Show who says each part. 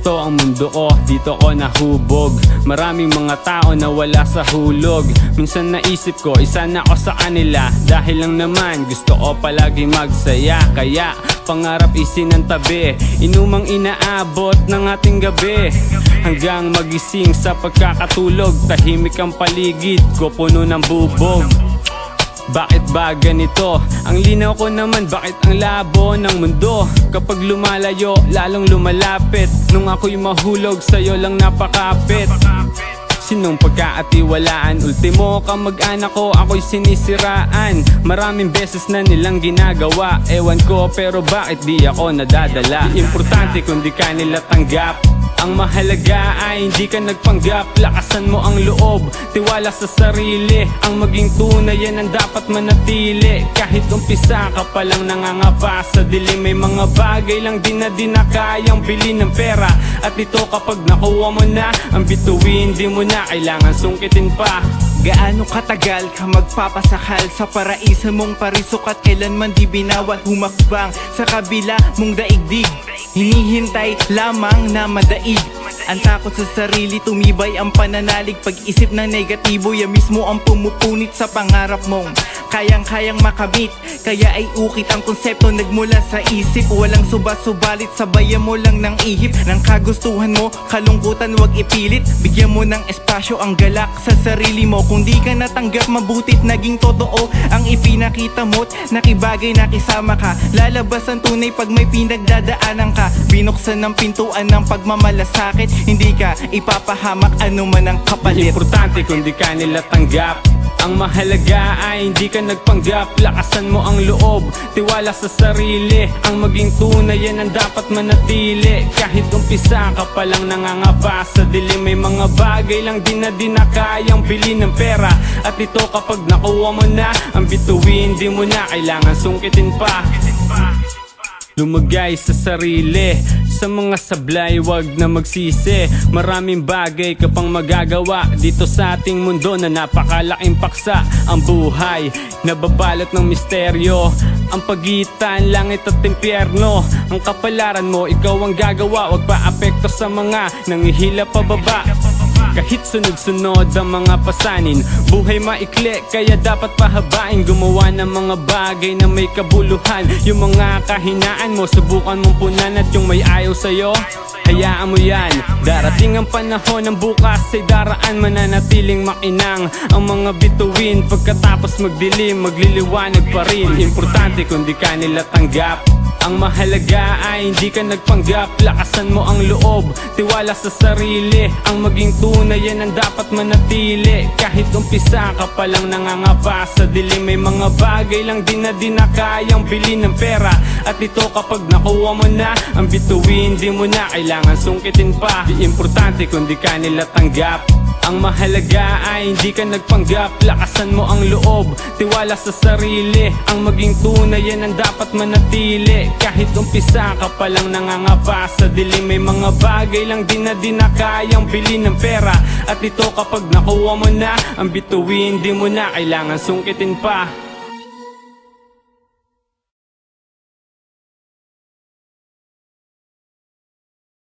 Speaker 1: Ito ang mundo ko, dito ko nahubog. Maraming mga tao na wala sa hulog. Minsan naisip ko, isa na ako sa kanila. Dahil lang naman, gusto ko palagi magsaya. Kaya pangarap isinantabi, inumang inaabot ng ating gabi. Hanggang magising sa pagkakatulog, tahimik ang paligid ko, puno ng bubog. Bakit ba ganito? Ang linaw ko naman, bakit ang labo ng mundo? Kapag lumalayo, lalong lumalapit. Nung ako'y mahulog, sa'yo lang napakapit. Sinong pagkaatiwalaan? Ultimo kamag-anak ko, ako'y sinisiraan. Maraming beses na nilang ginagawa, ewan ko pero bakit di ako nadadala. Di importante kung di ka nila tanggap. Ang mahalaga ay hindi ka nagpanggap. Lakasan mo ang loob, tiwala sa sarili. Ang maging tunay yan ang dapat manatili. Kahit umpisa ka palang nangangapa sa dilim, may mga bagay lang din na kayang bilhin ng pera. At ito kapag nakuha mo na, ang bituin di mo na kailangan sungkitin pa.
Speaker 2: Gaano katagal ka magpapasakal sa paraiso mong parisok at kailanman di binawat humakbang sa kabila mong daigdig. Hinihintay lamang na madaig. Ang takot sa sarili, tumibay ang pananalig. Pag-isip ng negatibo, yan mismo ang pumupunit sa pangarap mong kayang-kayang makamit. Kaya ay ukit ang konsepto nagmula sa isip. Walang suba-subalit, sabayan mo lang ng ihip. Ng kagustuhan mo, kalungkutan wag ipilit. Bigyan mo ng espasyo ang galak sa sarili mo. Kung di ka natanggap, mabutit naging totoo ang ipinakita mo't nakibagay na kisama ka. Lalabas ang tunay pag may pinagdadaanan ka. Binuksan ng pintuan ng pagmamalasakit. Hindi ka ipapahamak anuman ang kapalit.
Speaker 1: Importante kung di ka nila tanggap. Ang mahalaga ay hindi ka nagpanggap. Lakasan mo ang loob, tiwala sa sarili. Ang maging tunay yan ang dapat manatili. Kahit umpisa ka palang nangangapa sa dilim, may mga bagay lang din na kayang bilhin ng pera. At ito kapag nakuha mo na, ang bituin di mo na kailangan sungkitin pa. Lumagay sa sarili, sa mga sablay wag na magsisi. Maraming bagay ka pang magagawa dito sa ating mundo na napakalaking paksa. Ang buhay nababalot ng misteryo, ang pagitan langit at impyerno. Ang kapalaran mo, ikaw ang gagawa. Wag pa apekto sa mga nangihila pababa. Kahit sunod-sunod ang mga pasanin, buhay maikli kaya dapat pahabain. Gumawa ng mga bagay na may kabuluhan. Yung mga kahinaan mo, subukan mong punan. At yung may ayaw sa'yo, hayaan mo yan. Darating ang panahon ng bukas ay daraan. Mananatiling makinang ang mga bituin. Pagkatapos magdilim, magliliwanag pa rin. Importante kung di ka nila tanggap. Ang mahalaga ay hindi ka nagpanggap. Lakasan mo ang loob, tiwala sa sarili. Ang maging tunay yan ang dapat manatili. Kahit umpisa ka palang nangangapa sa dilim, may mga bagay lang din na kayang bilhin ng pera. At ito kapag nakuha mo na, ang bituin di mo na kailangan sungkitin pa. Di importante kung di ka nila tanggap. Ang mahalaga ay hindi ka nagpanggap. Lakasan mo ang loob, tiwala sa sarili. Ang maging tunay yan ang dapat manatili. Kahit umpisa ka palang nangangapa sa dilim, may mga bagay lang din na kayang bilhin ng pera. At ito kapag nakuha mo na, ang bituin di mo na kailangan sungkitin pa.